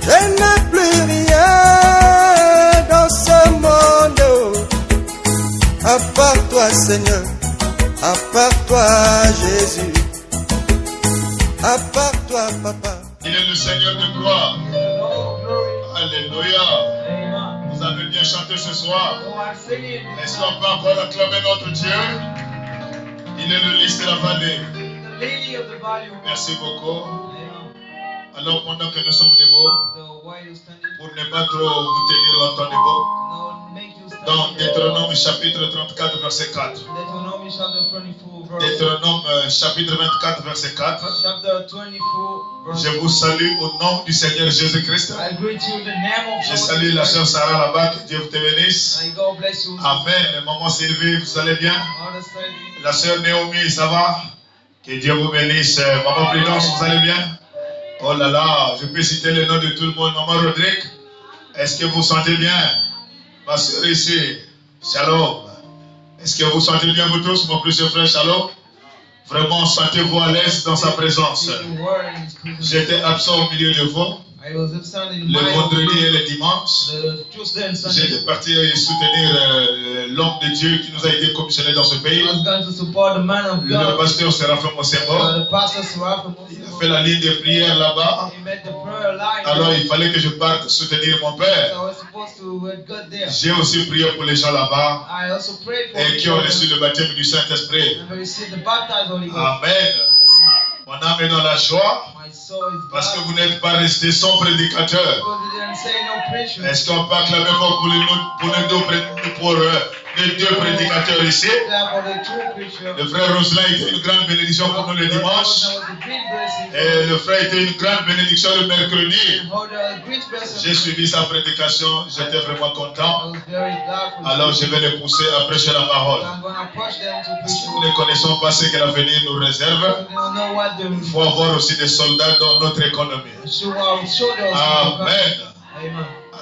Je n'ai plus rien dans ce monde, à part toi Seigneur, à part toi Jésus, à part toi Papa. Il est le Seigneur de gloire. Alléluia. Vous avez bien chanté ce soir. Est-ce qu'on peut encore acclamer notre Dieu? Il est le lys de la vallée. Merci beaucoup. Alors pendant que nous sommes debout, pour ne pas trop vous tenir longtemps debout, dans Deutéronome chapitre 34 verset 4. Deutéronome chapitre 24 verset 4. Je vous salue au nom du Seigneur Jésus-Christ. Je salue la sœur Sarah là-bas, que Dieu vous te bénisse. Amen. Maman Sylvie, vous allez bien? La sœur Naomi, ça va? Que Dieu vous bénisse. Maman Prudence, vous allez bien? Oh là là, je peux citer le nom de tout le monde. Maman Rodrigue, est-ce que vous sentez bien? Ma sœur ici, Shalom. Est-ce que vous sentez bien vous tous, mon précieux frère Shalom? Vraiment, sentez-vous à l'aise dans sa présence. J'étais absent au milieu de vous. Le vendredi et le dimanche, j'étais parti soutenir l'homme de Dieu qui nous a été commissionné dans ce pays. Le pasteur Séraphin Mosembo. Il a fait la ligne de prière là-bas. Alors il fallait que je parte soutenir mon père. J'ai aussi prié pour les gens là-bas et qui ont reçu le baptême du Saint-Esprit. Amen. Mon âme est dans la joie parce que vous n'êtes pas resté sans prédicateur. Est-ce qu'on peut acclamer pour les deux prédicateurs ici? Le frère Roselin était une grande bénédiction pour nous le dimanche. Et le frère était une grande bénédiction le mercredi. J'ai suivi sa prédication, j'étais vraiment content. Alors je vais les pousser à prêcher la parole. Parce que nous ne connaissons pas ce que l'avenir nous réserve. Il faut avoir aussi des soldats dans notre économie. Amen.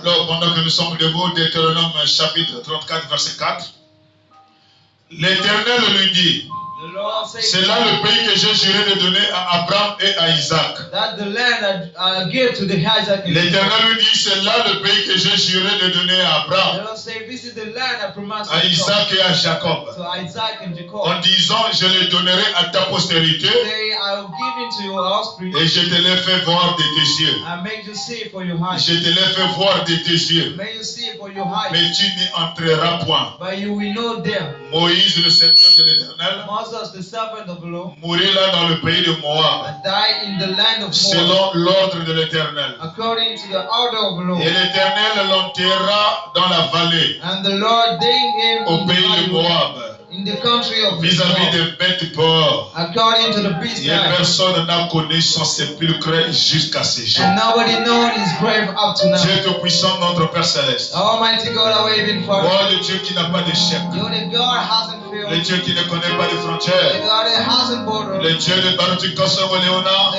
Alors, pendant que nous sommes debout, Deutéronome chapitre 34, verset 4, l'Éternel lui dit, c'est là le pays que j'ai juré de donner à Abraham et à Isaac. L'Éternel lui dit, c'est là le pays que j'ai juré de donner à Abraham, à Isaac et à Jacob, en disant, je les donnerai à ta postérité et je te les fais voir de tes yeux. Je te les fais voir de tes yeux, mais tu n'y entreras point. Moïse, le serviteur de l'Éternel, mourir là dans le pays de Moab, selon l'ordre de l'Éternel. Et l'Éternel l'enterra dans la vallée, au pays de Moab, vis-à-vis des bêtes porcs. Et personne n'a connu son sépulcre jusqu'à ce jour. Dieu Tout-Puissant, notre Père Céleste. Oh, le Dieu qui n'a pas d'échec. Le Dieu qui ne connaît pas de frontières. Le Dieu de Baruti Kosovo Léonard.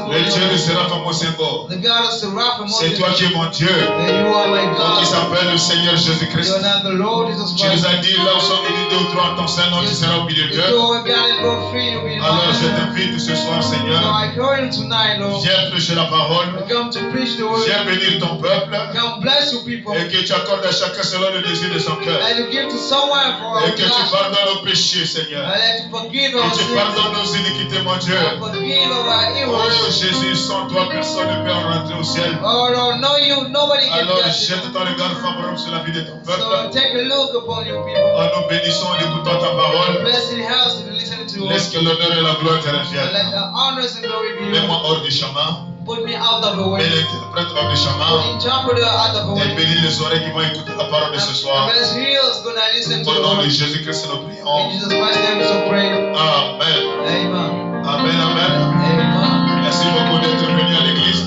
Le Dieu de Séraphin Mosembo. C'est toi qui es mon Dieu. Qui s'appelle le Seigneur Jésus-Christ. Tu nous as dit là où sont unis deux ou trois en ton sein, tu seras au milieu d'eux. Alors je t'invite ce soir, Seigneur. Viens prêcher la parole. Viens bénir ton peuple. Et que tu accordes à chacun selon le désir de son cœur. Et que tu pardonnes nos péchés, Seigneur. Que tu pardonnes nos iniquités, mon Dieu. Oh Jésus, sans toi, personne ne peut rentrer au ciel. Alors jette ton regard favorable sur la vie de ton peuple. En nous bénissant et écoutant ta parole. Laisse que l'honneur et la gloire te reviennent. Mets-moi hors du chemin. Mets l'interprète hors du chemin. Et bénis les oreilles qui vont écouter la parole de ce soir. Au nom de Jésus-Christ, nous prions. Amen. Amen, amen. Merci beaucoup d'être venu à l'église.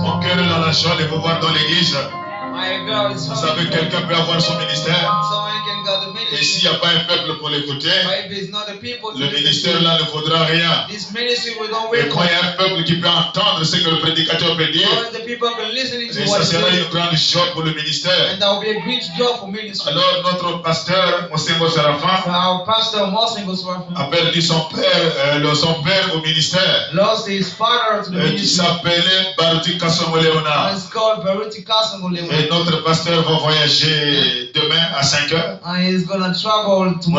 Mon cœur est dans la joie de vous voir dans l'église. Vous savez, quelqu'un peut avoir son ministère. Et s'il n'y a pas un peuple pour l'écouter, le ministère là ne vaudra rien. Et quand il y a un peuple qui peut entendre ce que le prédicateur peut dire, et ça sera une grande joie pour le ministère. Alors notre pasteur, Mosengo Seraphim, a perdu son père au ministère, qui s'appelait Baruti Kasongo Léonard. Et notre pasteur va voyager demain à 5 heures pour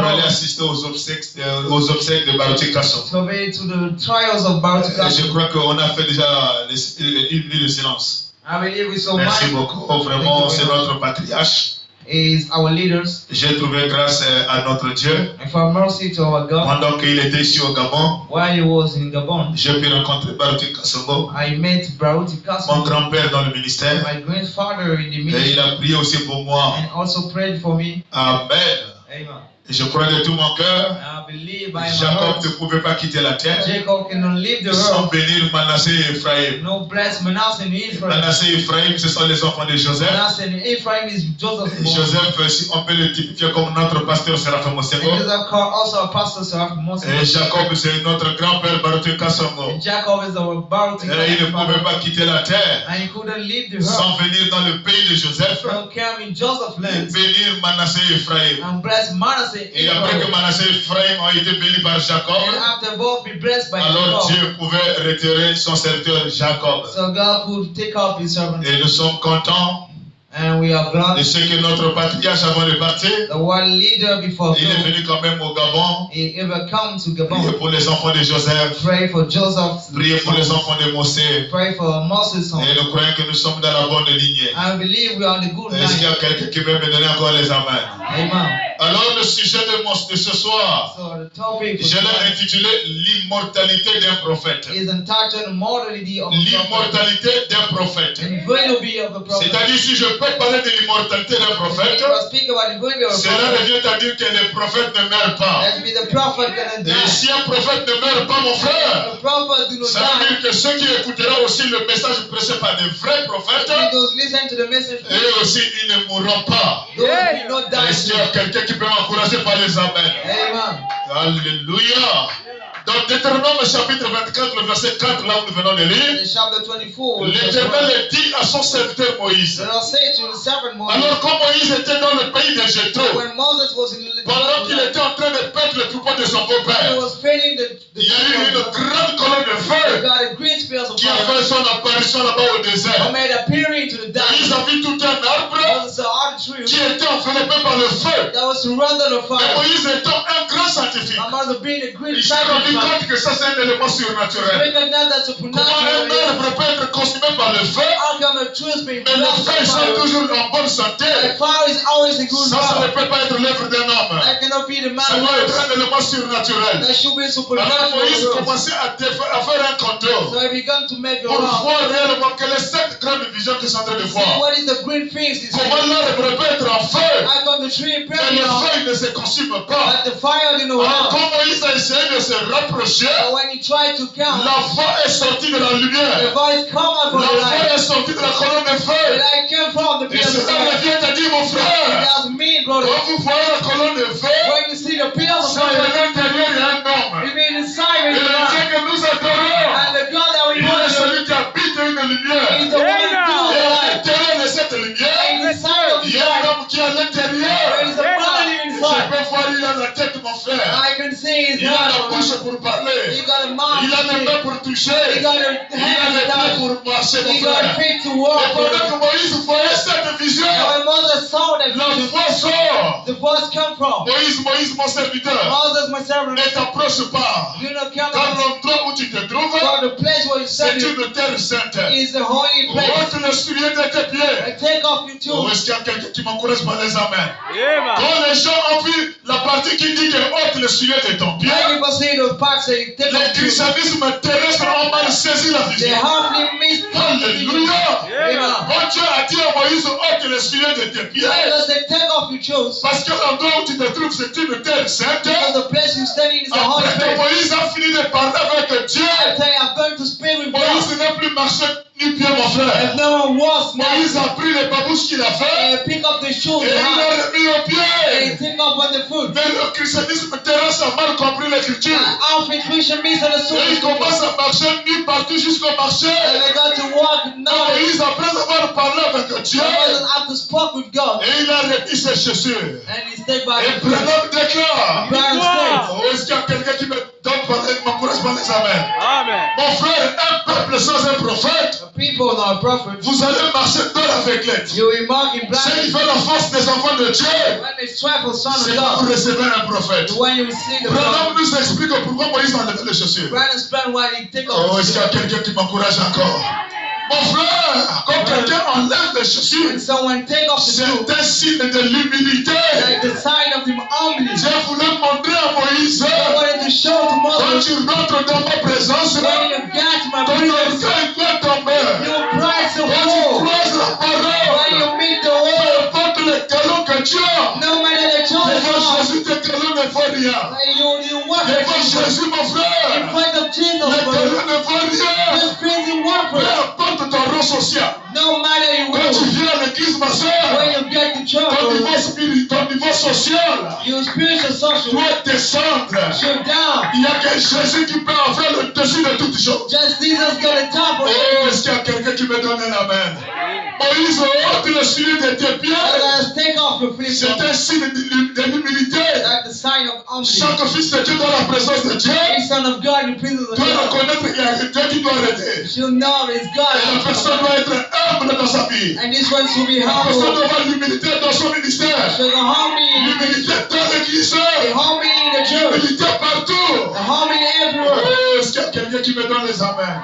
aller assister aux obsèques de Baruti Kasongo. Je crois qu'on a fait déjà une nuit de silence. Merci beaucoup. Vraiment, c'est notre patriarche. Is our leaders. J'ai trouvé grâce à notre Dieu. And for mercy to our God. Pendant qu'il était ici au Gabon, while he was in Gabon, j'ai pu rencontrer Baruti Kasongo, I met Baruti Kasongo, mon grand-père dans le ministère. My grandfather in the ministry. Et il a prié aussi pour moi. And also prayed for me. Amen. Amen. Et je crois de tout mon cœur, Jacob ne pouvait pas quitter la terre sans bénir Manassé et Ephraïm. Manassé et Ephraïm, ce sont les enfants de Joseph. Joseph, si on peut le typifier comme notre pasteur Seraphim Mosengo. Et Jacob, c'est notre grand-père Baruti Kasongo. Et il ne pouvait pas quitter la terre sans venir dans le pays de Joseph et bénir Manassé et Ephraïm. Et après que Manassé et Ephraïm ont été bénis par Jacob, alors Dieu pouvait retirer son serviteur Jacob. Et nous sommes contents de ce que notre patriarche avant de partir, il est venu quand même au Gabon, prier pour les enfants de Joseph, prier pour les enfants de Mosè. Et nous croyons que nous sommes dans la bonne lignée. Est-ce qu'il y a quelqu'un qui veut me donner encore les amens? Alors le sujet de ce soir, je l'ai intitulé l'immortalité d'un prophète. L'immortalité d'un prophète. C'est-à-dire, si je peux parler de l'immortalité d'un prophète, cela revient à dire que les prophètes ne meurent pas. Et si un prophète ne meurt pas, mon frère, ça veut dire que ceux qui écouteront aussi le message prêché par des vrais prophètes, eux aussi ils ne mourront pas. Est-ce qu'il y a quelqu'un qui peut m'encourager par les amens? Alléluia. Dans Deutéronome chapitre 24, le verset 4, là où nous venons de lire, l'Éternel dit à son serviteur Moïse. Alors quand Moïse était dans le pays de Jéthro, pendant qu'il était en train de perdre le troupeau de son beau-père, il y a eu une grande colonne de feu qui a fait son apparition là-bas au désert. Moïse a vu tout un arbre qui était enveloppé par le feu. Et Moïse étant un grand scientifique, il s'est rendu compte que ça c'est un élément surnaturel. Comment un arbre peut être consumé par le feu, mais le feu sont toujours en bonne santé? Ça ne peut pas être l'œuvre d'un homme. Ça doit être un élément surnaturel. Alors Moïse commençait à faire un contrôle pour voir réellement quelles les 7 grandes visions qu'ils sont en train de voir. Comment l'arbre peut être en feu, mais le feu ne se consume pas. Alors quand Moïse a essayé de se rapprocher, la voix est sortie de la lumière. La voix est sortie de la colonne de feu. Et cela revient à dire, mon frère, quand vous voyez la colonne de feu, ça à l'intérieur il y a un homme. Et le Dieu que nous adorons, il est celui qui habite une lumière. Et à l'intérieur de cette lumière, il y a un homme qui est à l'intérieur. Je peux voir, il a la tête, mon frère. Il a la bouche pour parler. Il a les mains pour toucher. Il a les pieds pour marcher, mon frère. Et pendant que Moïse voyait cette vision, la voix sort. Moïse, mon serviteur, ne t'approche pas. Car l'endroit où tu te trouves, c'est une terre sainte. Ôte le soulier de tes pieds. Ou est-ce qu'il y a quelqu'un qui m'encourage par les amens? Quand les gens ont vu la partie qui dit que ôte le soulier de ton pied, le christianisme terrestre ont mal saisi la vision. Alléluia. Quand Dieu a dit à Moïse, ôte le soulier de tes pieds, parce que l'endroit où tu te trouves, c'est une terre sainte. Après que Moïse a fini de parler avec Dieu, Moïse n'a plus marché nulle pied, mon frère. If no one walks now, Moïse a pris les babouches qu'il a fait pick up the shoes et il l'a remis au and pied. take up on the foot. Mais le christianisme terrestre a mal compris l'écriture. Alfred Christian misunderstood. Et il commence à marcher nu partout jusqu'au marché. And they got to walk Et now. Moïse, après avoir parlé avec Dieu, After spoke with God, et il a remis ses chaussures. and he stayed by Et the foot. Branham déclare. Brian states, Oh, est-ce qu'il y a quelqu'un qui m'encourage par les amens? Amen. Mon frère, un peuple sans un prophète, the people are prophets. vous allez marcher dans l'aveuglette. You will mark in Ce qui black. fait la force des enfants de Dieu, When they strive for son c'est of quand vous God, recevez un prophète. when you receive the Branham prophet, nous explique pourquoi Moïse a enlevé les chaussures. Brian explained why he take Oh, off est-ce qu'il y a quelqu'un qui m'encourage encore? Mon frère, quand quelqu'un enlève les chaussures, when someone take off the c'est shoe, un signe de l'humilité. like the sign of the humbleness. Dieu voulait montrer à Moïse, I wanted to show to quand Moses, tu rentres dans ma présence, when you get to my ton presence, orgueil doit tomber. your pride to Quand tu fall. croises la When parole, you meet the peu word, importe les galons que tu as, no matter the choice, devant Jésus, tes galons ne font rien. you work Devant for Jesus. Jésus, mon In frère, front of Jesus, les brother. galons ne font rien. Just crazy work for Peu it. importe ton rang social. No matter you Quand tu will. viens à l'église, ma When soeur, you get to church, ton brother, niveau spirituel, ton niveau social your spiritual social doit descendre. should down. Il n'y a que Jésus qui peut avoir le dessus de toutes choses. Just Jesus got a top of it. Oh, est-ce qu'il y a quelqu'un qui me donne un amen? Moïse ôte le soulier de tes pieds. Let's take off your flip C'est un signe de l'humilité. That's the sign of humbleness. Chaque fils de Dieu dans la présence de Dieu Every son of God in the presence of doit God reconnaître qu'il y a Dieu qui doit arrêter. should know it's Et la personne God. doit être humble dans sa vie. And this one should be La personne humble. doit avoir l'humilité dans son ministère. Should be humble. L'humilité dans l'église. Be humble in the church. L'humilité partout. Be humble everywhere. Oh, est-ce qu'il y a quelqu'un qui me donne les amens?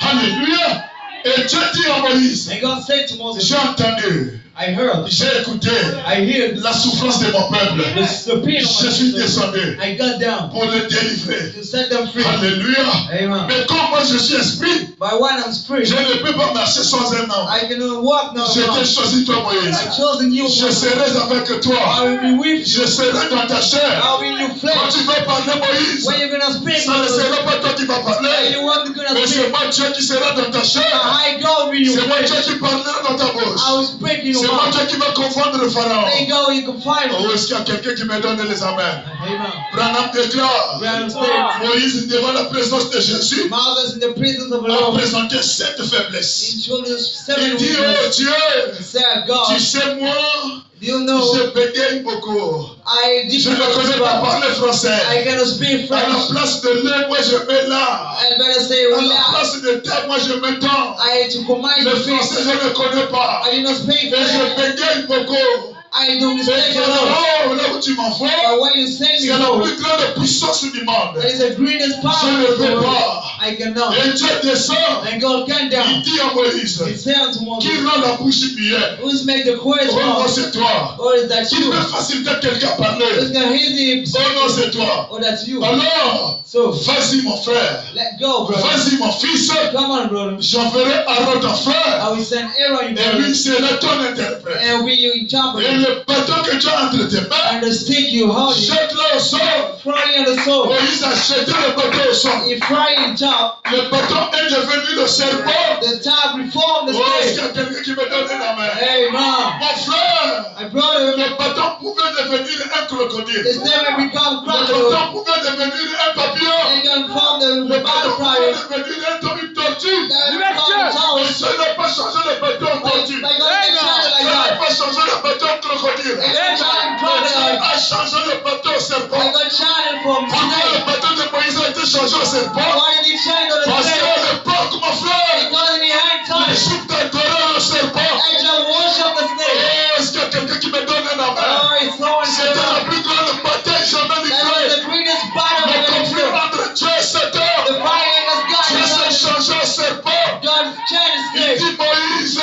Alléluia. Et Dieu dit à Moïse, And God said to Moses, j'ai entendu, I heard, j'ai écouté I hear la souffrance de mon peuple. the pain of Je my suis sister. descendu I got down pour le délivrer. to set them free. Alléluia. Amen. Mais comme moi je suis esprit, By one I'm free. je ne peux pas marcher sans un homme. I cannot walk now. Je t'ai choisi toi, Moïse. I chosen you. Je serai avec I toi. will be with you. Je serai dans ta chair. I'll be in your Quand flesh. tu vas parler, Moïse, When you're gonna speak, ça ne sera pas toi qui vas and parler. you want to gonna Mais c'est speak. moi Dieu qui sera dans ta chair. I go with you. C'est moi Dieu qui parlera dans ta bouche. I will speak in your C'est moi mouth. Dieu qui va confondre le pharaon. There you go. You can find Oh, me. est-ce qu'il y a quelqu'un qui me donne les amens? Amen. Branham déclare, Branham states, Moïse devant la présence de Jésus Moses in the presence of the a Lord. présenté 7 faiblesses. In children's Il 7 dit, oh weakness. Dieu, Said God, tu sais moi, do you know je bégaye beaucoup. I did Je ne connais pas parler français. I cannot speak À la French. place de lait, moi je mets là. I better say À la relax. place de terre, moi je mets temps. I to command Le the français, face. je ne connais pas. I did not speak Mais je French. bégaye beaucoup. I don't Mais mistake a lot. Pharaon, là où tu m'envoies, But when you send me c'est la home, plus grande puissance du monde. that is the greatest Je power ne of the peux world. pas. I cannot. Et Dieu descend. And God came Il down. dit à Moïse, He said unto qui Moses, rend la bouche muette? who's make the chorus Oh non, wrong? c'est toi. Or is that Qui you? peut faciliter quelqu'un à Who's parler? gonna easy? Oh non, c'est toi. Or that's you? Alors, So vas-y mon frère. let go, brother. Vas-y mon fils. Come on, brother. J'enverrai Aaron ton frère. I will send Aaron, Et brother, lui sera ton interprète. and we you Et interpret. le bâton que tu as entre tes mains, And the stick you hold, it, jette-le au sol. fry on the soul. Moïse a jeté le bâton au sol. If fry in top, Le bâton est devenu le serpent. the top reform the Oh, est-ce qu'il y snake. a quelqu'un qui me donne la main? Amen. Mon frère, My brother, le bâton pouvait devenir un crocodile. the snake will become Le crocodile. bâton pouvait devenir un papillon. They can form the Le bâton pouvait butterfly. devenir une tortue. They Liberté. become Mais towers. ça n'a pas changé le bâton en Like tortue. God can shine Ça like n'a that. pas changé le bâton en crocodile. They can shine Dieu crocodile. a changé le bâton au They serpent. can shine from Pourquoi le snake. bâton de Moïse a été changé au serpent? Why did he shine on the Parce snake? qu'à l'époque, mon frère, Because in the hand time, l'Égypte adorait le serpent. Angel worship the snake. Oh, est-ce qu'il y a quelqu'un qui me donne un amen? Oh, it's so C'était la incredible. plus grande bataille jamais That was livrée. the greatest battle Le of the conflit history. entre Dieu et Satan. The fight against Dieu s'est God. changé au serpent. God changed Il snake. dit Moïse,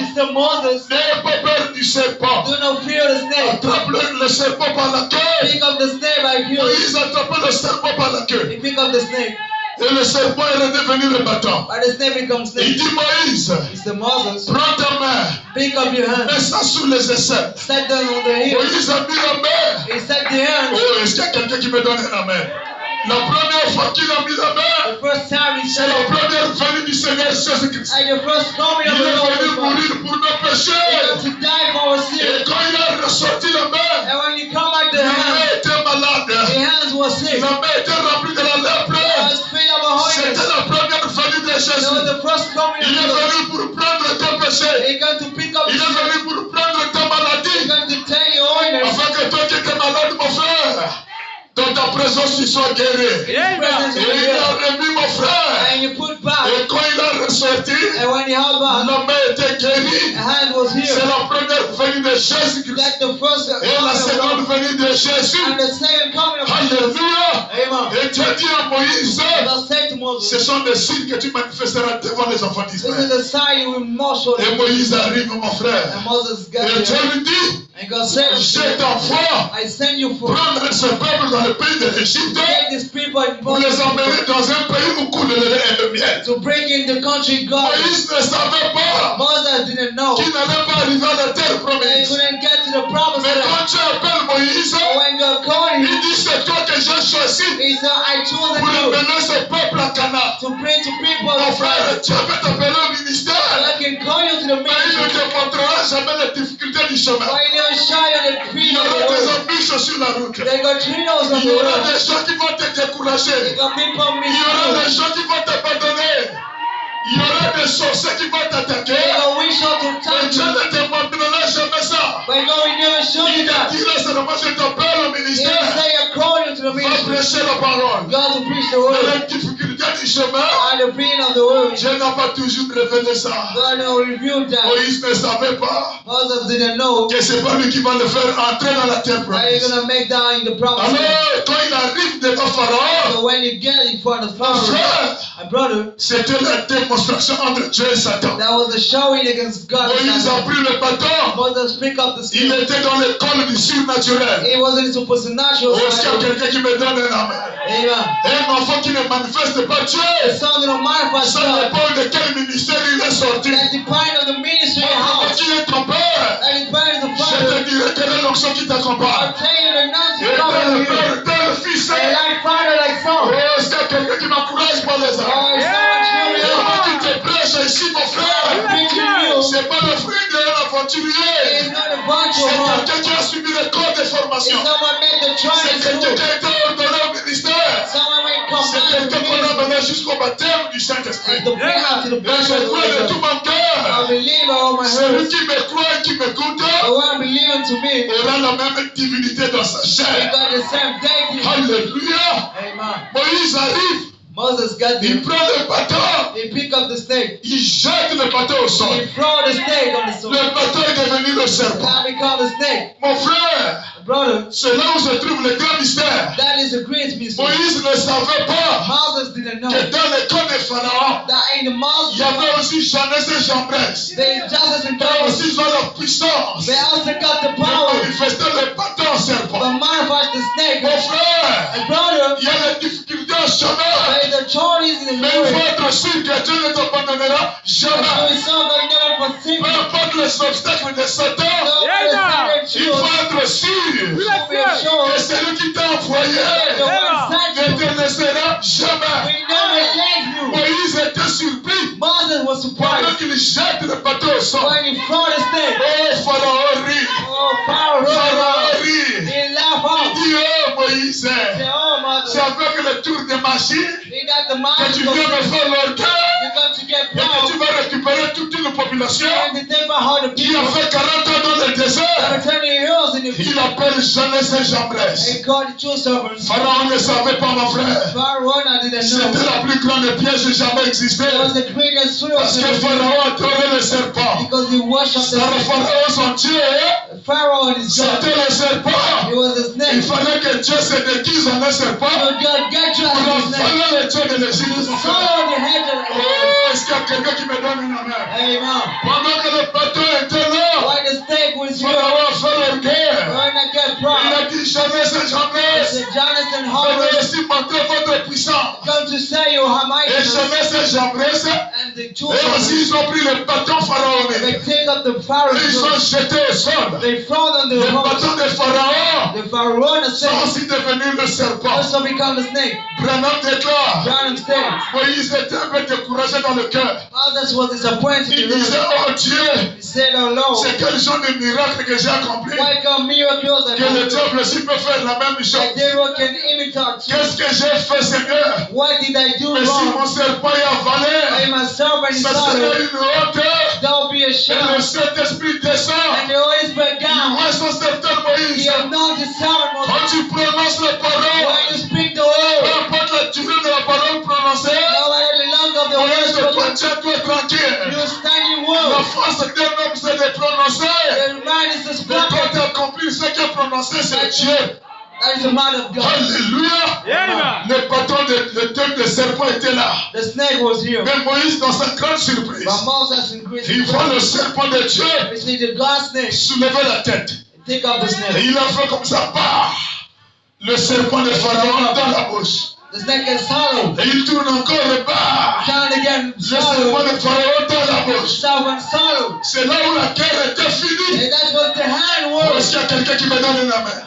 It's the Moses. n'ayez pas peur du serpent. Do not fear the snake. Attrape le serpent par la queue. Pick up the snake by fear. Moïse a attrapé le serpent par la queue. He pick up the snake. Et le serpent est redevenu le bâton. But the snake becomes Il snake. dit Moïse, It's the Moses. prends ta main, Pick up your hand. mets ça sous les aisselles. Set them on the heel. Moïse a mis la main. He set the hand. Oh, est-ce qu'il y a quelqu'un qui me donne un amen? La première fois qu'il a mis la main, The first time he c'est said la it. première venue du Seigneur Jésus-Christ. And the first coming Il of the est Lord venu was mourir pour nos He péchés. had to die for our Et sins. quand il a ressorti la main, And when he come out the la main hands, était malade. the hands were sick. La main était remplie de la It lèpre. was filled of a C'était holiness. la première venue de That was Jésus. the first coming Il of est the Lord. venu pour prendre ton péché. He got to pick up Il the est sin. venu pour prendre ta He maladie. got to take your holiness. Afin que toi qui étais malade, mon frère, dans ta présence, tu sois guéri. His presence Et is il here. a remis mon frère. And you put back. Et quand il a ressorti, And when he held back, la main était guérie. the hand was C'est here. la première venue de Jésus-Christ. That's the first Et la coming of the seconde Lord. venue de Jésus. And the second coming of Jesus. Alléluia. Amen. Et Dieu dit à Moïse, God said to ce Moses, sont des signes que tu manifesteras devant les enfants this d'Israël. is a sign you will most surely. Et Moïse arrive, mon frère. And Moses got Et Dieu there. lui dit, And God said, je t'envoie I send you for prendre ce peuple dans le pays de l'Égypte take these people and pour les emmener dans un pays où coule le lait et le miel. to bring in the country God. Moïse ne savait pas Moses didn't know. qu'il n'allait pas arriver à la terre They promise. couldn't get to the promised Mais land. quand tu appelles Moïse, But when God called il him, dit c'est toi que j'ai choisi he said, I chosen pour you emmener ce peuple à Canaan. to bring to people Mon the frère, Christ. Dieu peut t'appeler au ministère, I can call you to the mais il ne ministry. te montrera jamais les difficultés du chemin. But he will show you the Il creed y of aura the des word. embûches sur la route. They got trials of Il y the aura word. des gens qui vont te They décourager. got people Il y aura des mislead. gens qui vont t'abandonner. Il y aura des sorciers qui vont They t'attaquer. got wish out to Et touch Dieu you. ne te montrera jamais ça. But God will never show Il you te that. dira seulement je t'appelle au He will ministère. say, I call you to the Va ministry. prêcher la parole. You have to preach the Mais word. les difficultés du chemin, And the preaching of the word. Dieu n'a pas toujours révélé ça. God will reveal that. Moïse ne savait pas Moses didn't know que c'est pas lui qui va le faire entrer dans la terre that you're promise. going to make that in the promised land. Alors, quand il arrive devant Pharaon, So when you get in front of mon Pharaoh, frère, my brother, c'était la démonstration entre Dieu et Satan. that was the showing against God. Moïse a pris le bâton. Moses picked up the Il stick. était dans l'école du surnaturel. It wasn't supernatural. Oh, est-ce qu'il y a quelqu'un qui me donne un amen? Amen. Un enfant qui ne manifeste pas The Dieu, son of manifest ça God. dépend de quel ministère il est sorti. That depend of the ministry and Papa, house. qui est ton père? That depends the Je father. te dirai quelle est l'onction qui t'accompagne. I'll tell you the none Et to come tel with le you. père, tel le fils. And like father, like Oh, son. est-ce qu'il y a quelqu'un qui m'encourage pour les Oh, armes? it's someone cheering Et you moi on. qui te prêche ici, mon frère, Preaching you. c'est pas le fruit d'un It's aventurier. not a bunch C'est of them. quelqu'un qui a suivi le corps de It's formation. someone made the C'est choice quelqu'un to. qui a été ordonné au ministère. Someone may come C'est back to quelqu'un qu'on a ministry. mené jusqu'au baptême du Saint-Esprit. And to bring out to the Et je baptism of crois de tout the mon I cœur, believe with all my celui heart. qui me croit et qui m'écoute The one believing to me, aura la même divinité dans sa he chair. got the same deity. Alléluia. Amen. Moïse arrive, Moses got il there. prend le bâton, He picked up the snake. il jette le bâton au sol. He threw the snake on the sword. Le bâton est devenu le serpent. Now become the snake. Mon frère, Brother, c'est là où se trouve le grand mystère. that is a great mystery. Moïse ne savait pas Moses didn't know que dans le corps de Pharaon, that in the mouth il y avait aussi Janès et Jambres. there is justice and Eux power. aussi ils ont la puissance They also got the de power manifester le bâton au serpent. to manifest the snake. Mon frère, And brother, il y a des difficultés au chemin. there is a choice in the Mais il Lord. faut être sûr que Dieu ne t'abandonnera So jamais. it's not going to never forsake Peu you. importe les obstacles de Satan, No Yeah, matter il faut être sûr que sure celui qui t'a envoyé the one sent ne you te laissera jamais. will never leave you. Moïse était surpris Moses was pendant surprised qu'il jette le bateau au sol. when he threw the snake. Oh, Pharaon rit. Oh, Pharaoh Pharaon rit. he laughed Il out. dit, oh Moïse, He said, oh, c'est mother, avec le tour de machine he got the que mind tu to viens go. me faire l'orgueil You're going to get et que proud. tu vas récupérer toute une population And to take my heart of qui a people fait 40 ans dans le that désert. are turning heroes in the Il appelle Janès et Jambres. and called the true servants. Pharaon ne savait pas, mon frère. Pharaoh I didn't C'était know. la plus grande piège jamais existée. It was the greatest Parce que servant Pharaon adorait le serpent. because he worshipped the Alors snake. Pharaon, son Dieu, Pharaoh and his God. c'était le serpent. He was a Il snake. fallait que Dieu se déguise en un serpent So God get you pour as a snake. affaler le Dieu de l'Égypte. You mon frère. swallow the head of Oh, est-ce qu'il y a quelqu'un qui me donne une amen? Amen. Pendant que le bateau était là, Why the snake was here? Pharaon a fait l'orgueil. When I get Il proud. a dit jamais et I jamais. said, Jonathan Venez Howard, ici, ma montrer votre puissance. Come to say you are Et mighty. Jeunesse et Jambres, And the et children, aussi ils ont pris le bâton they pharaonique. take up the Et ils Pharaoh's sont sword. jetés au sol. They throw on the Le horse. bâton de Pharaon The Pharaoh sont said, aussi devenus le serpent. also become the snake. Branham déclare, Branham said, Moïse était un peu découragé dans le cœur. others was disappointed. Il disait, oh Dieu, He said, oh Lord, c'est quel genre de miracle que j'ai accompli why come miracles and que le diable aussi peut faire la même chose. the devil can imitate you? Qu'est-ce que j'ai fait, Seigneur? What did I do Mais si wrong? mon serpent est avalé, And my servant is ça serait sorry. une honte. Don't be Et le ashamed. Saint-Esprit descend. And the Holy Spirit Il down. voit son serviteur Moïse. He anointed servant Moses. Quand tu prononces la parole, When you speak the peu word, importe la durée de la parole prononcée, no matter the length of the Moïse, word toi, spoken, tiens-toi tranquille. you stand in La word. force d'un homme, c'est de prononcer. The man is the Mais quand spirit. tu accomplis ce qui est prononcé, c'est Dieu. That is the man of God. Alléluia. Le bâton le tête de serpent était là. The snake was here. Mais Moïse, dans sa grande surprise, But Moses increased. il voit le serpent de Dieu We see the God snake soulever la tête. take up the Et snake. il a fait comme ça, bah, le serpent de Pharaon dans la bouche. The snake is swallowed. Et il tourne encore le bas. Turn again, Le serpent swallowed. de Pharaon dans la bouche. Servant swallowed. C'est là où la guerre était finie. And that was the hand Oh, word. est-ce qu'il y a quelqu'un qui me donne une main?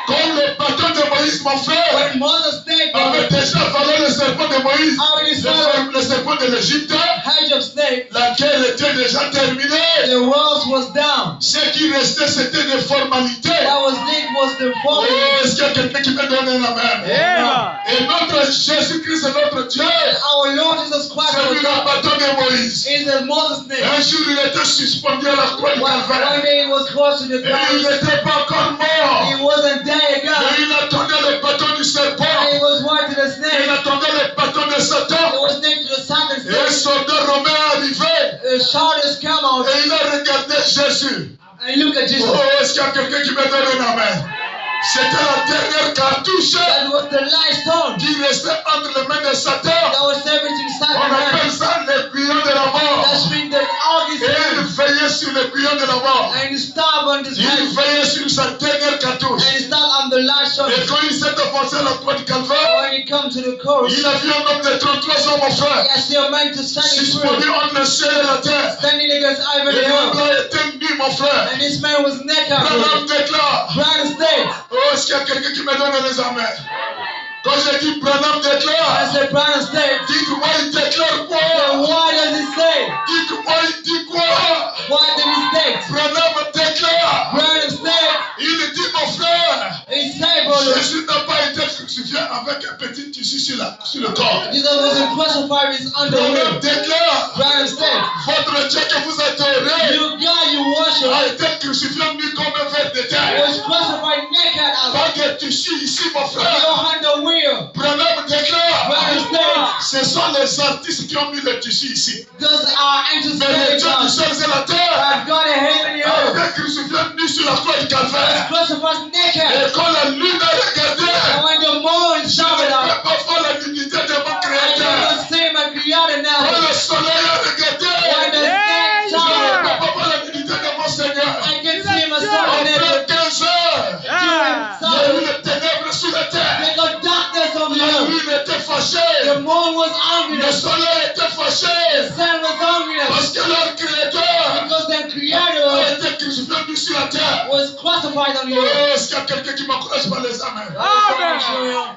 Comme le bâton de Moïse, mon frère, When Moses snake avait déjà avalé le serpent de Moïse, already swallowed le serpent de l'Égypte, hedge of snake, la guerre était déjà terminée. the walls was down. Ce qui restait, c'était des formalités. What was needed was the Oh, fall. est-ce qu'il y a quelqu'un qui me donne la main? Et notre Jésus-Christ est notre Dieu. Our Lord Jesus Christ C'est lui was le God. bâton de Moïse. Is the Moses snake. Un jour, il était suspendu à la croix du One Calvaire. day he was close to the Et il cross. n'était pas encore He mort. wasn't there Et yet. il attendait le bâton du serpent. And he was watching the Il snake. attendait le bâton de It Satan. was next to the serpent Et un snake. soldat romain est arrivé. The shoulders come out Et il a regardé Jésus. and look at Jesus. Oh, est-ce qu'il y a quelqu'un qui me donne une main? C'était la dernière cartouche That was the last stone qui restait entre les mains de Satan. that was everything On Satan appelle had. ça l'aiguillon de la mort. That's been the August Et il hand. veillait sur l'aiguillon de la mort. And he stopped on his Il hand. veillait sur sa dernière cartouche. And he stopped on the last stone. Et quand il s'est avancé à la croix du Calvaire, When he comes to the cross, il a vu un homme de 33 ans, mon frère, I see a man to standing suspendu through, entre le ciel et la terre. standing against Et Ivan the l'homme hill. là était nu, mon frère. And this man was naked. Branham déclare. Brown State. Oh, est-ce qu'il y a quelqu'un qui me donne les amens? Quand j'ai dit Branham déclare, I said, Brown State. dites-moi, il déclare So quoi? what does it say? Dites-moi, il dit quoi? What did he state? Branham déclare. Brown State. Il dit, mon frère, He said, brother, Jésus n'a pas été crucifié avec un petit tissu sur le corps. Jesus was crucified with his underwear. Branham déclare, Brown State. votre Dieu que vous adorez You God you worship a été crucifié nu comme un ver de terre. was crucified naked as Pas de tissu ici, mon your frère. underwear. Branham déclare, Brown State. ce sont les artistes qui ont mis le tissu ici. Those are angels Mais le that Dieu du ciel et la terre I've got a heaven in the a earth. été crucifié nu sur la croix du Calvaire. Crucified naked. Et quand la lune a regardé, And when the moon je shone ne up, peux pas voir la dignité de mon I Créateur. cannot see my creator Quand now. le soleil a When regardé, the je sun ne shone, peux pas voir la dignité de mon Seigneur. I can see my son in Après it. 15 heures, il y a eu les ténèbres sur la terre. They got darkness on the La earth. lune était fâchée. The moon was angry. Le The soleil était fâché. sun was angry. Parce que leur Créateur Because their a creator été crucifié nu sur la terre. was crucified on the Oh, earth. est-ce qu'il y a quelqu'un qui m'encourage par les amens? Amen.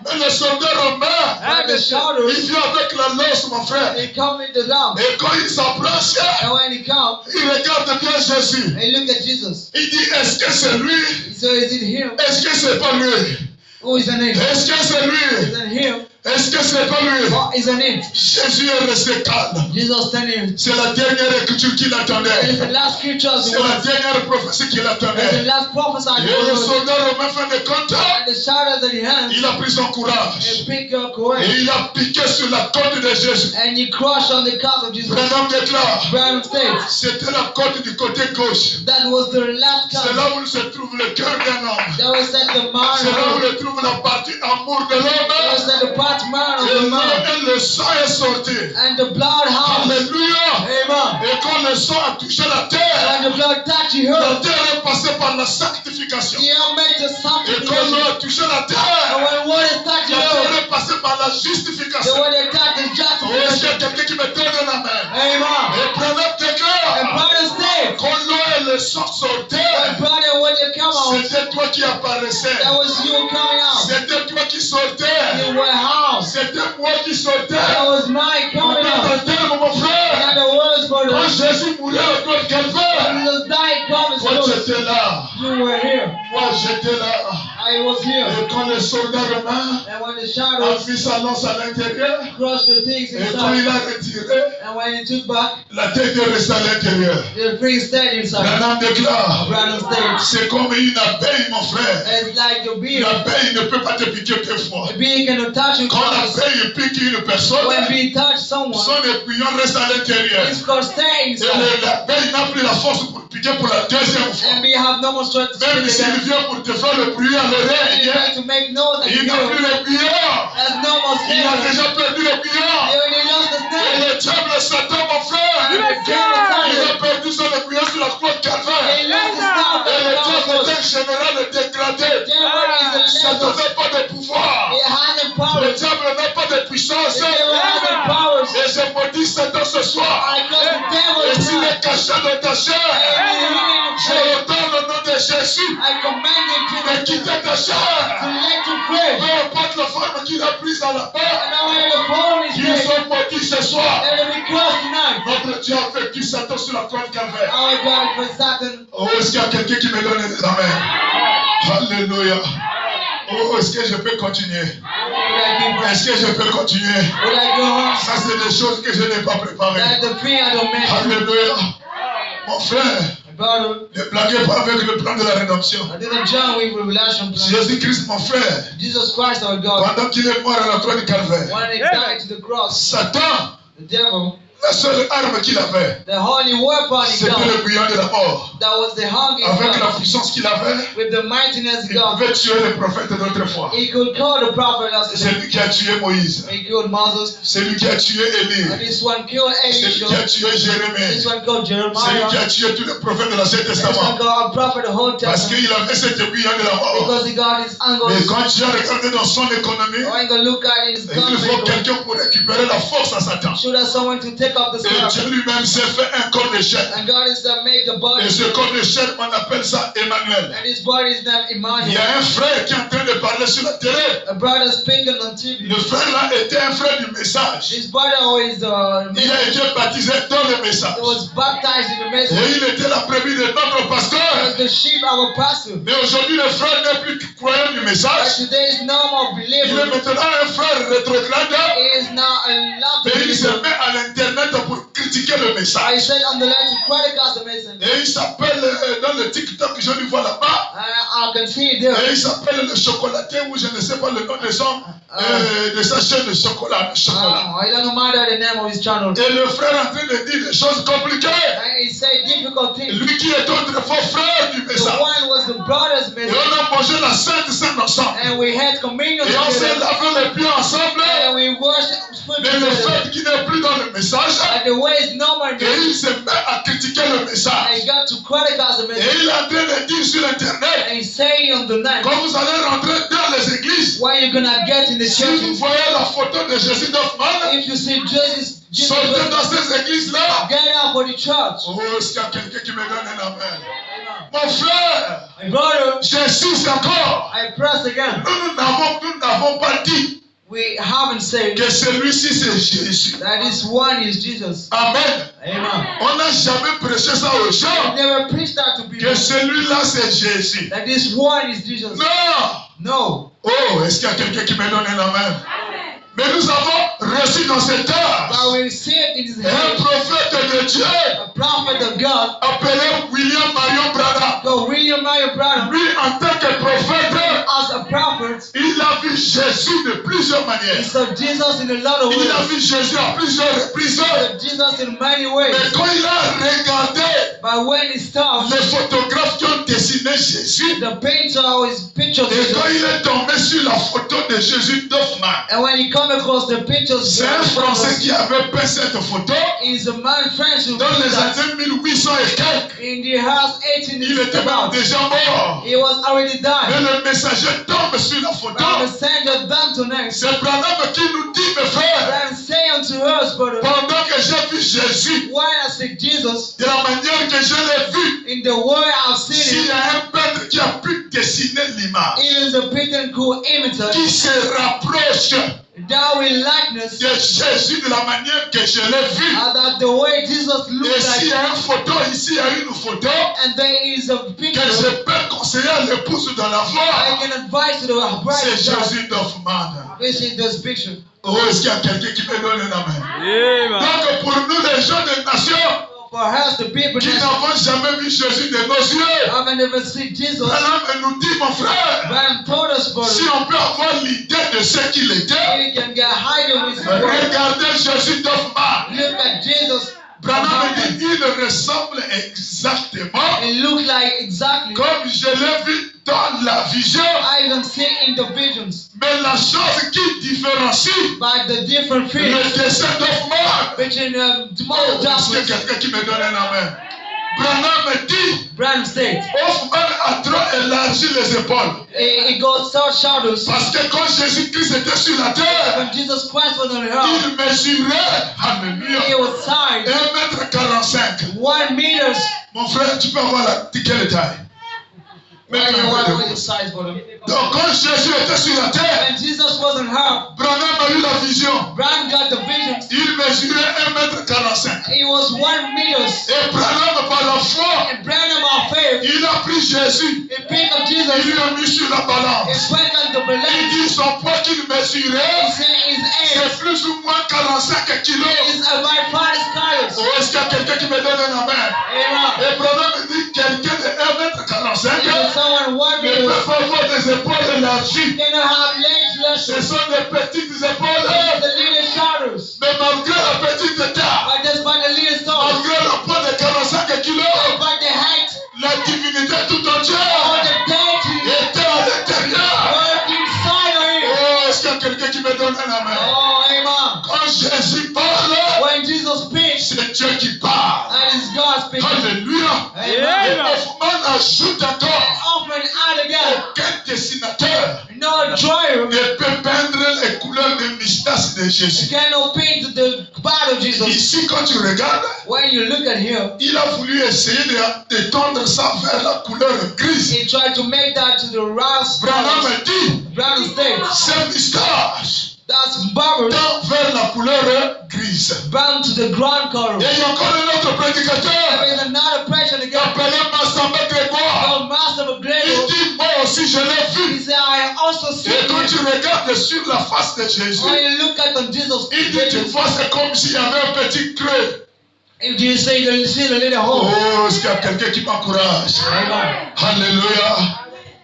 Mais le soldat romain, By the il shoulders, vient avec la lance, mon frère. they come with the lamb. Et quand il s'approche, And when he comes, il regarde bien Jésus. they look at Jesus. Il dit, est-ce que c'est lui? So is it him? Est-ce que c'est pas lui? Who is an it? Est-ce que c'est Is lui? it him? Est-ce que c'est pas lui? Or is an it? Jésus est resté calme. Jesus standing. C'est la dernière écriture qu'il It is attendait. the last scriptures. C'est la dernière prophétie qu'il It is the attendait. last prophesy. Et le soldat romain, fin de compte, And the shadows that he has, il a pris son courage. and pick your Et courage. il a piqué sur la côte de Jésus. And you crush on the cup of Jesus. Branham déclare, Brown State. c'était la côte du côté gauche. That was the left C'est cup. là où se trouve le cœur d'un homme. That was at the C'est là où man. se trouve la partie amour de That l'homme. was at the part man of the man. Et le sang est sorti. And the blood house. Alléluia. Amen. Et quand le sang a touché la terre, When the blood touched la her, terre est passée par la sanctification. he made the Et quand sanctification. l'eau a touché la And terre, when water touched la terre her, est passée la The justification. word they taught is Oh, est-ce qu'il y a justification. quelqu'un qui me donne la main? Amen. Et Branham And déclare, brother said, quand l'eau et le sang when sortaient, brother, when they come out, c'était toi qui apparaissais. that was you coming out. C'était toi qui sortais. You were house. C'était moi qui sortais. That was my En coming out. d'autres termes, mon In frère, other words, quand brother, Jésus mourait au corps de Calvaire, when Jesus died, coming, moi j'étais là. you were here. Moi j'étais là. I was here. Et quand le soldat romain And when the a shadows mis sa lance à l'intérieur, crushed the things et quand il inside, a retiré, and when he took back, la tête est restée à l'intérieur. the things stayed inside. Branham déclare, Brother stayed. c'est comme une abeille, mon frère. It's like the bee. L'abeille ne peut pas te piquer deux fois. The bee cannot touch you Quand twice. l'abeille pique une personne, When bee touch someone, son aiguillon reste à l'intérieur. it's called stay Et inside. l'abeille n'a plus la force pour piquer pour la deuxième fois. And bee have no more strength to Même speak s'il again. vient pour te faire le bruit à And l'oreille, he tried to make noise and il n'a plus you l'aiguillon. has no more Il a strength. déjà perdu l'aiguillon. He already lost the Et snare. le diable Satan, mon frère, And the il devil a perdu son aiguillon sur la croix de He Calvaire. lost the snare. Et le diable The est un général dégradé. devil is a Satan level. n'a pas de pouvoir. He has the Le power. diable n'a pas de puissance. The devil has the powers. Et je maudis Satan ce soir. I curse the devil Et s'il tonight. est caché dans ta chair, je ordonne au nom de Jésus I command him de to quitter ta to chair. let you free. Peu importe la forme qu'il a prise à la And peur, now when the phone is ils free, sont maudits ce soir. let him be cursed tonight. Notre Dieu a vaincu Satan sur la croix de Calvaire. Our God for Satan. Oh, est-ce qu'il y a quelqu'un qui me donne des amens? Alléluia. Oh, est-ce que je peux continuer? Would I keep praying? Est-ce que je peux continuer? Would I go on? Ça, c'est des choses que je n'ai pas préparées. That's the prayer I don't mention. Alléluia. Mon frère, Brother, ne blaguez pas avec le plan de la rédemption. I didn't join with revelation plan. Jésus-Christ, mon frère, Jesus Christ our God, pendant qu'il est mort à la croix de Calvaire, when he died to the cross, Satan, the devil, la seule arme qu'il avait, the holy weapon he c'était got, le bouillon de la mort. that was the hunger he Avec la got, puissance qu'il avait, with the mightiness he il got, pouvait tuer les prophètes d'autrefois. he could call the prophet as C'est lui qui a tué Moïse. he killed Moses, C'est lui qui a tué Élie. and this one killed C'est lui qui a Elisha, tué this Jérémie. one killed C'est lui qui Jeremiah, a tué tous les prophètes de l'Ancien this one Testament. killed a prophet of the Old Parce Testament, qu'il avait cet bouillon de la mort. because he got his Mais angles. quand tu as regardé dans son économie, When you look at his il faut country, quelqu'un pour récupérer la force à Satan. should have someone to take up the Et slack. Dieu lui-même s'est fait un corps de chair. And God is that made the body, Et ce corps de chair, on appelle ça Emmanuel. and his body is not Il y Emmanuel. a un frère qui est en train de parler sur la télé. A brother speaking on TV. Le frère là était un frère du message. This brother is Il a été baptisé dans le message. he was baptized in the Et message. il était la brebis de notre He was pasteur. the sheep, our pastor. Mais aujourd'hui, le frère n'est plus croyant du But message. today is no more Il est believer. maintenant un frère rétrograde. He is now a love Et il se believer. met à l'internet pour critiquer le I message. said on the line to criticize the message. Et il s'appelle dans le TikTok, je le vois là-bas. I can see it there. Et il s'appelle le chocolaté, ou je ne sais pas le nom de sa chaîne de chocolat. I don't matter the name of his channel. Et le frère est en train de dire des choses compliquées. And he said difficult things. Lui qui est autrefois frère du The message. one was the brother's Et message. on a mangé la Sainte Sainte ensemble. And we had communion Et on s'est together. lavé les pieds ensemble. And we worshiped food Mais le together. fait qu'il n'est plus dans le message, And the way is no more et there. il se met à critiquer le And message. he got to criticize the Et message. il est en train de dire sur Internet, And he say on the night, quand vous allez rentrer dans les églises, why you gonna get in the si vous churches? voyez la photo de Jésus d'Hoffmann, If you see Jesus, sortez dans ces églises-là. get out for the church. Oh, est-ce qu'il y a quelqu'un qui me donne un amen? Mon frère, My brother, j'insiste encore. I press again. Nous n'avons pas dit We haven't said que celui-ci c'est Jésus. that this one is Jesus. Amen. Amen. On n'a jamais prêché ça aux I gens. never preached that to Que people. celui-là c'est Jésus. That this one is Jesus. Non. No. Oh, est-ce qu'il y a quelqu'un qui me donne un amen? Mais nous avons reçu dans cet âge But we received in his un hand prophète de Dieu a prophet of God appelé William Marion Branham. called William Marion Branham. Lui, en tant que prophète, As a prophet, il a vu Jésus de plusieurs he manières. saw Jesus in a lot of Il a ways. vu Jésus à plusieurs He reprises. saw Jesus in many ways. Mais quand il a regardé But when he stopped, les photographes qui ont dessiné Jésus, the painter always pictured et quand Jesus. il est tombé sur la photo de Jésus d'Hoffmann, And when he come across the pictures, c'est un Français qui avait peint cette photo is a man French who dans les did that années 1800 et quelques. in the house 18 Il était même about. déjà mort. He was already Mais died. le messager tombe sur la photo. But the messenger done tonight. C'est Branham qui nous je l'ai vu. In the word I've S'il seen y it. a un peintre qui a pu dessiner l'image, It is a painter who imitates qui se rapproche thou in likeness, de Jésus de la manière que je l'ai vu. and that the way Jesus Et looked s'il y like, a une photo ici, il y a une photo and there is a que picture je peux conseiller à l'épouse de la I voir. can advise to the bride C'est of God, Jésus d'Hoffmann. which is this picture. Oh, est-ce qu'il y a quelqu'un qui me donne un amen? Donc pour nous, les gens des nations For us, the people qui that n'avons jamais vu Jésus de nos yeux, haven't never seen Jesus, alors elle nous dit, mon frère, Brian told us about si it. on peut avoir l'idée de ce qu'il était, We can get hiding with his word. regardez Jésus d'Hoffmann. Look at Jesus. Branham dit, il ressemble exactement It looked like exactly comme je l'ai vu dans la vision. I can see in the visions, Mais la chose qui différencie by the different le things dessin d'Hoffmann, between tomorrow est-ce qu'il y a darkness. quelqu'un qui me donne un amen? Branham dit, Brian State. Hoffmann a trop élargi les épaules. It goes dark shadows. Parce que quand Jésus-Christ était sur la terre, When Jesus Christ was on the earth, il mesurait, he alléluia, was signed 1,45 m. 1 meters. Mon frère, tu peux avoir quelle taille? Why you want to the size for them? Donc quand Jésus était sur la terre, When Jesus was on earth, Branham a eu la vision. Brian got the visions. Il mesurait 1,45 m. It was 1 meters. Et Branham, par la foi, And Branham, our faith, il a pris Jésus. he picked up Il Jesus. lui a mis sur la He balance. went on the Il balance. dit son poids qu'il mesurait, He said his age c'est plus ou moins 45 kilos. is about 5 scholars. Oh, est-ce qu'il y a quelqu'un qui me donne un amen? Amen. Et Branham dit quelqu'un de 1,45 If m someone 1 ne meter, peut pas avoir des épaules élargies. they don't have legs Ce left. sont des petites épaules. The little shoulders. Mais malgré la petite taille, But despite the little stones, malgré le poids de 45 kilos, despite the height, la divinité tout all entière the deity était à l'intérieur. work inside of him. Oh, est-ce qu'il y a quelqu'un qui me donne un amen? Oh, amen. Quand Jésus parle, When Jesus speaks, c'est Dieu qui parle. and it's God speaking. Alléluia. Et Amen. Hoffmann ajoute encore, Often out again, aucun dessinateur no drawer ne peut peindre les couleurs de moustache de Jésus. cannot paint the body of Jesus. Ici, quand tu regardes, When you look at him, il a voulu essayer de tendre ça vers la couleur grise. he tried to make that to the rust. Branham dit, Brown state. ces moustaches That's bubbles tendent vers la couleur grise. bound to the ground color. Et il y a encore un autre prédicateur There is another person again. appelé Massamba Grégoire. called Master of Il Gregor. dit, moi aussi je l'ai He vu. said, I also see Et quand it. tu regardes sur la face de Jésus, When you look at on Jesus, il dit, tu vois, c'est comme s'il y avait un petit creux. if you say you see the little hole. Oh, est-ce qu'il y a quelqu'un qui m'encourage? Amen. Alléluia.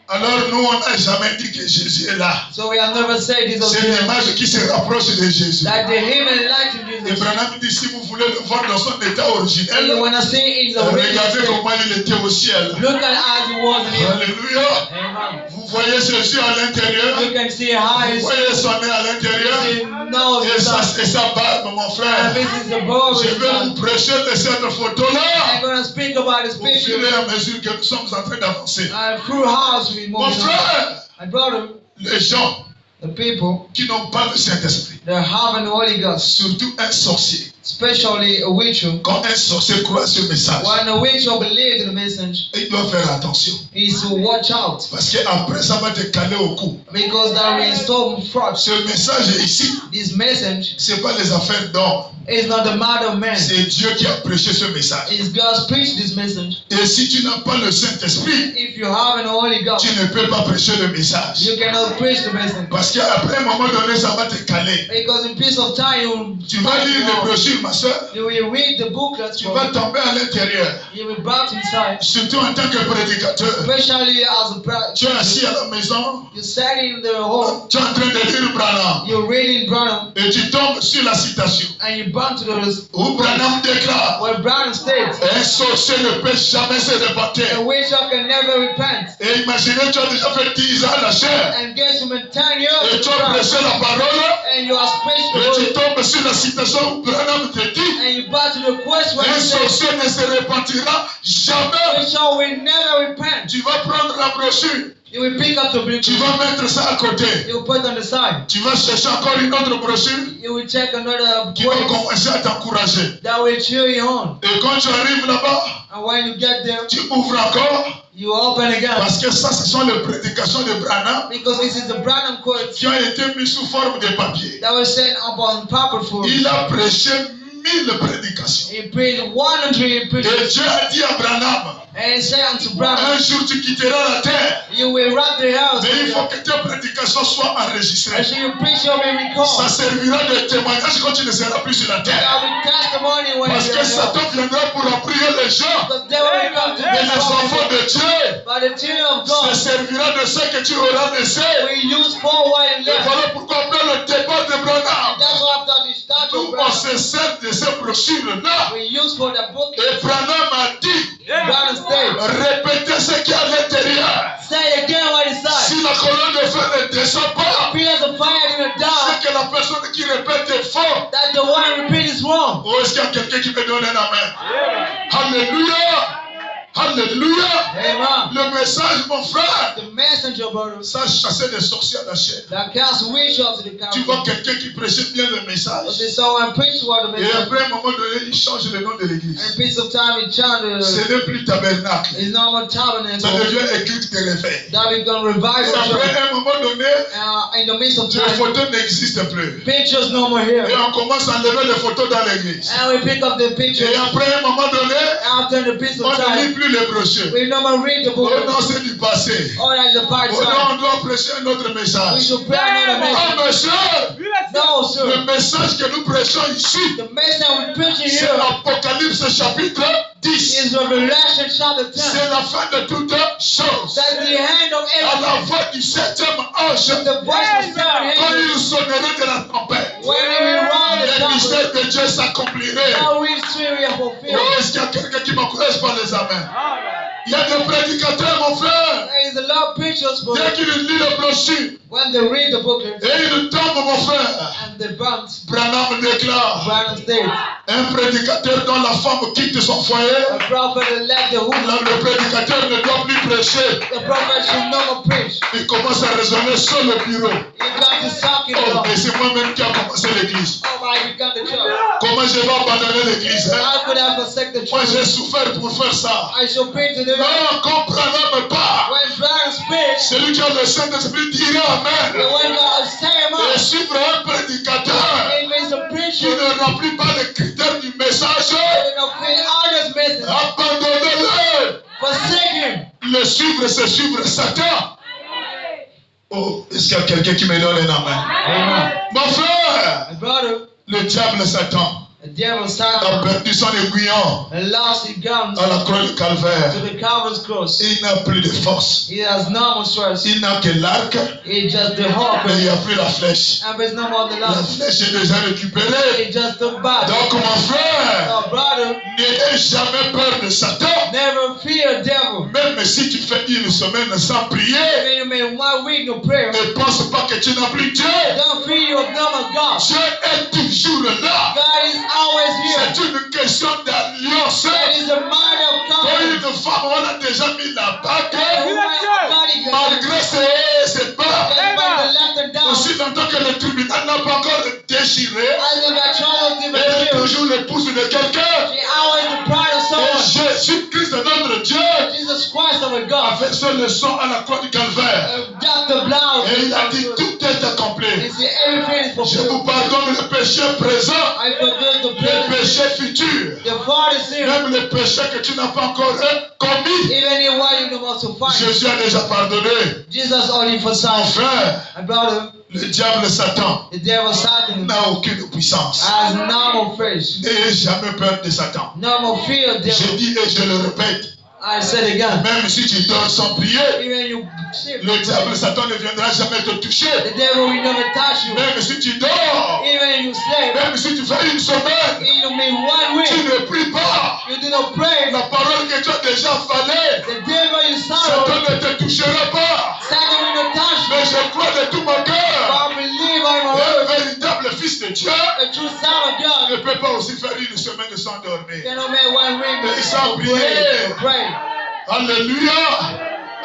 Alors nous, on n'a jamais dit que Jésus est là. So we have never said this of C'est une him. image qui se rapproche de Jésus. That the him and light in Et Jesus. Branham dit, si vous voulez le voir dans son état And you originel, want to see in the regardez original comment il était au ciel. state. Look at as he was in him. Alléluia. Amen. Vous voyez Jésus à l'intérieur. You can see how Vous he's voyez son nez à l'intérieur. nose Et is ça, up. c'est sa barbe, mon And frère. this is the bow. Je vais vous prêcher de cette I'm photo-là going to speak about this au fur picture. et à mesure que nous sommes en train d'avancer. And through house we Mon move on. frère, My brother, les gens the people qui n'ont pas le Saint-Esprit, that have an Holy Ghost, surtout un sorcier, especially a witch, quand un sorcier croit ce message, when a witch will believe in the message, il doit faire attention. is to watch out Parce qu'après, ça va te caler au cou. because there is some fraud. Ce message ici, This message ce n'est pas les affaires d'homme. is not the matter of man. C'est Dieu qui a prêché ce message. It's God's preach this message. Et si tu n'as pas le Saint-Esprit, If you have an Holy Ghost, tu ne peux pas prêcher le message. you cannot preach the message. Parce qu'après un moment donné, ça va te caler. Because in peace of time, Tu vas lire les brochures, ma soeur. you will read the booklets, Tu vas tomber à l'intérieur. you will brought inside, Surtout en tant que prédicateur. especially as a Tu es assis à la maison. you sat in the hall, Tu es en train de lire Branham. you're reading Branham, Et tu tombes sur la citation. and you bound to the Où Branham déclare, where Branham states, un sorcier ne peut jamais se a repentir. witch can never repent. Et imaginez, tu as déjà fait 10 ans à la chair. And guess you been 10 Et years tu to as Branham, prêché la parole. and you are preached the Et tu word, tombes sur la citation où Branham te dit, and you bound to the quest where un he says, sorcier ne se repentira jamais. witch will never repent. Tu vas prendre la brochure. You will pick up the booklet. Tu vas mettre ça à côté. You will put it on the side. Tu vas chercher encore une autre brochure You will check another qui va book commencer à t'encourager. that will cheer you on. Et quand tu arrives là-bas, And when you get there, tu ouvres encore. you open again. Parce que ça, ce sont les prédications de Branham Because this is the Branham quote qui ont été mis sous forme de papier. that was sent upon paper for Il a prêché 1000 prédications. He preached 100 Et preachers. Dieu a dit à Branham, And he said unto Branham, un jour tu quitteras la terre, you will wrap the house. mais il faut que tes prédications soient enregistrées. And so you preach your Ça miracle. servira de témoignage quand tu ne seras plus sur la terre. That will testimony when Parce you que are Satan young. viendra pour appuyer les gens. Because they will come to Mais les enfants the de Dieu, But the children of ça God servira de ce que tu auras laissé. will use 4 white Et left. voilà pourquoi après le départ de Branham, That's why after the statue nous of on Branham, se sert de ces brochures-là. we use for the book. Et Branham a dit, Branham states, répétez ce qu'il y a à l'intérieur. say again what he said. Si la colonne de feu ne descend pas, Pillars of fire didn't die. c'est que la personne qui répète est faux. That the one repeat is wrong. Ou est-ce qu'il y a quelqu'un qui me donne un amen? Alléluia! Alléluia! Amen. Le message, mon frère, The messenger, brother, ça chasser des sorciers à la chair. that cast witch up to the Tu vois council. quelqu'un qui prêchait bien le message. But they saw and preached what the Et message. après, à un moment donné, il change le nom de And l'église. a piece of time he chanted. Ce n'est plus tabernacle. It's not more Ça tabernacle. devient église de réveil. That become Et revival après, church. à un moment donné, In the midst of les time, photos n'existent plus. pictures no more Et here. on commence à enlever les photos dans l'église. And we pick up the pictures. Et après, à un moment donné, After the piece on of ne lit time, plus les brochures. we no more read the Oh book. non, c'est du passé. Oh, that's the part Oh non, time. on doit prêcher un autre We message. should pray another Oh message. monsieur, No, le sir. message que nous prêchons ici, The message we preaching c'est here l'Apocalypse chapitre 10. is Revelation chapter 10. C'est la fin de toutes choses. That's the hand of À la everything. voix du septième ange, The voice of seven quand angels. il sonnerait de la trompette, When we round the le trumpet, mystère de Dieu s'accomplirait. how we truly are fulfilled. Oh, est-ce qu'il y a quelqu'un qui m'encourage par les amens? Il y a des prédicateurs, mon frère. There is a lot of preachers, but Dès qu'ils lisent le brochure, when they read the booklet et ils tombent, mon frère. and they bounce, Branham déclare, Branham states, un prédicateur dont la femme quitte son foyer, a prophet that left the home, le prédicateur ne doit plus prêcher. the prophet should no more preach. Il commence à raisonner sur le bureau. You got to suck it Oh, up. et c'est moi-même qui a commencé l'église. Oh, I began the church. Comment je vais abandonner l'église, hein? How could I forsake the Moi, j'ai church? souffert pour faire ça. I shall pray to the Non, comprends-le pas. when Branham speaks, Celui qui a le Saint-Esprit dira the Amen. one God say him Et up. suivre un prédicateur If it's a qui preacher, ne remplit pas les critères du message, they don't fit others' message. abandonnez-le. Forsake him. Le suivre, c'est suivre Satan. Oh, est-ce qu'il y a quelqu'un qui me donne un amen? Amen. Mon frère, My brother, le diable Satan the devil a Satan perdu son aiguillon and lost his guns à la croix du Calvaire. to the Calvary's cross. Il n'a plus de force. He has no more strength. Il n'a que l'arc, He just the hope mais il n'y and a plus la flèche. there's no more the La last. flèche est déjà récupérée. He just took back. Donc, mon frère, So, brother, n'ayez jamais peur de Satan. never fear devil. Même si tu fais une semaine sans prier, Even you made 1 week no prayer, ne pense pas que tu n'as plus Dieu. don't fear you of no more God. Dieu est toujours là. God is always here. C'est une question d'alliance. It is a matter of Quand covenant. une femme, on a déjà mis la bague, And woman of God, he can malgré ses pas, by the left and down. aussi longtemps que le tribunal n'a pas encore déchiré, As if that child was elle given est to you. toujours l'épouse de quelqu'un. She always the pride of Et someone. Jésus-Christ, notre Dieu, Jesus Christ our a God. fait son leçon à la croix du Calvaire. Dr. Blau. Et il a dit, tout est accompli. He said everything is Je fulfilled. vous pardonne le péché présent, I forgive the le present. péché futur, The father sin. même le péché que tu n'as pas encore commis. Even in what you know to find. Jésus a déjà pardonné. Jesus only for Mon sign. frère, My brother, le diable Satan the devil Satan n'a aucune puissance. has no more face. N'ayez jamais peur de Satan. No more fear of Je devil. dis et je le répète, I said again. même si tu dors sans prier, Even you sleep. le diable Satan ne viendra jamais te toucher. The devil will never touch you. Même si tu dors, Even you sleep. même si tu fais une semaine, Even you make 1 tu week. ne pries pas. You do not pray. La parole que tu as déjà avalée, The devil you sorrow. Satan ne te touchera pas. Satan will not touch Mais you. je crois de tout mon cœur, I believe I'm a un word. véritable fils de Dieu A true son of God. ne peut pas aussi faire une semaine sans dormir. Cannot make 1 week Mais sans to prier. pray. Alléluia.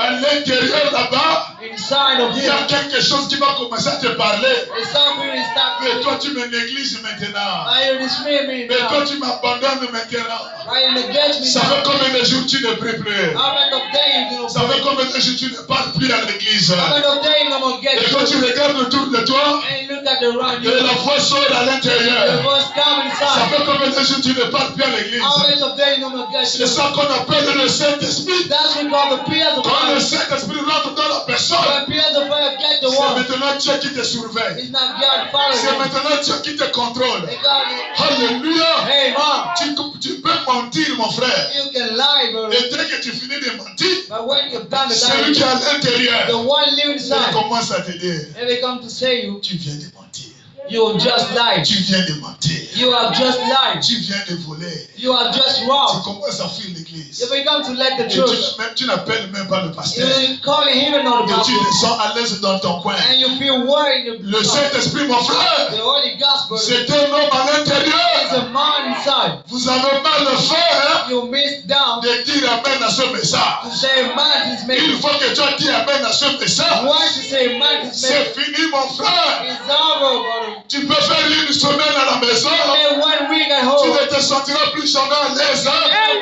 À l'intérieur là-bas, inside of il y a him, quelque chose qui va commencer à te parler. there's something is Mais starting. toi, tu me négliges maintenant. I dismay me Mais toi, now. tu m'abandonnes maintenant. I negate me Ça fait now. combien de jours tu ne pries plus? How many of days you know? Ça fait combien de jours tu ne parles plus à l'église? How many of days I'm gonna get Et quand tu you? regardes autour de toi, And look at the round et you. la voix sort à The l'intérieur. voice come Ça inside. fait combien de jours tu ne parles plus à l'église? How many of days I'm gonna get C'est you? ça qu'on appelle le Saint-Esprit. That's what we call the pillars of Quand le fire. Saint-Esprit rentre dans la personne, When pillars of fire get the c'est one, maintenant Dieu qui te surveille. it's not God C'est following. maintenant Dieu qui te contrôle. They got it. Alléluia. Hey, mom, Tu peux mentir, mon frère. you can lie, bro. Et dès que tu finis de mentir, But when you've done the celui lying, qui est à the l'intérieur, one living il inside, commence à te dire, and they come to say you, tu viens de mentir. you just lied. Tu viens de mentir. You have just lied. Tu viens de voler. You have just Tu robbed. commences à fuir l'église. You become to let the Et church. tu n'appelles même pas le pasteur. You calling him and not the Et tu pastor, te sens à l'aise dans ton coin. and you feel worried. Le Saint-Esprit, mon frère, The Holy Gospel is c'est un homme à l'intérieur. a man inside. Vous avez mal le faire You miss down de dire Amen à ce to message. say man is Une making. fois que tu as dit Amen à ce message, Once you say man is c'est making, fini, mon frère. it's over, brother. Tu peux faire une semaine à la maison. Only 1 week at Tu home. ne te sentiras plus jamais à l'aise.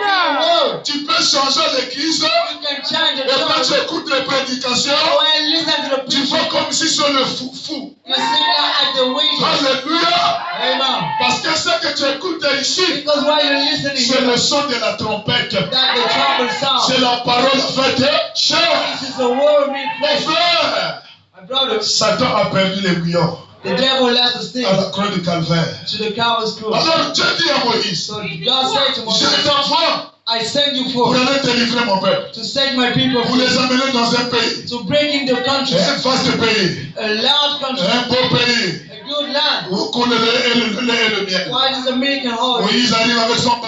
Amen. Tu peux changer l'église. You can change the Et quand tu church. écoutes les prédications, When you listen to the tu preaching, fais comme si c'est le fou-fou. you sit down at the window. Alléluia. Amen. Parce que ce que tu écoutes ici, Because while you're listening, c'est le son de la trompette. that the trumpet sound. C'est la parole faite chair. This is the word made Mon flesh. frère, My brothers, Satan a perdu les bouillons the devil left the sting à la croix du calvaire. to the Calvary's cross. Alors Dieu dit à Moïse, So God said to je Moses, t'envoie I send you pour forth aller délivrer mon peuple, to set my people pour free, les amener dans un pays, to bring in the country, un vaste pays, a large country, un beau pays, a good land. où coule le lait et le miel. Why does the milk and honey? Moïse arrive avec son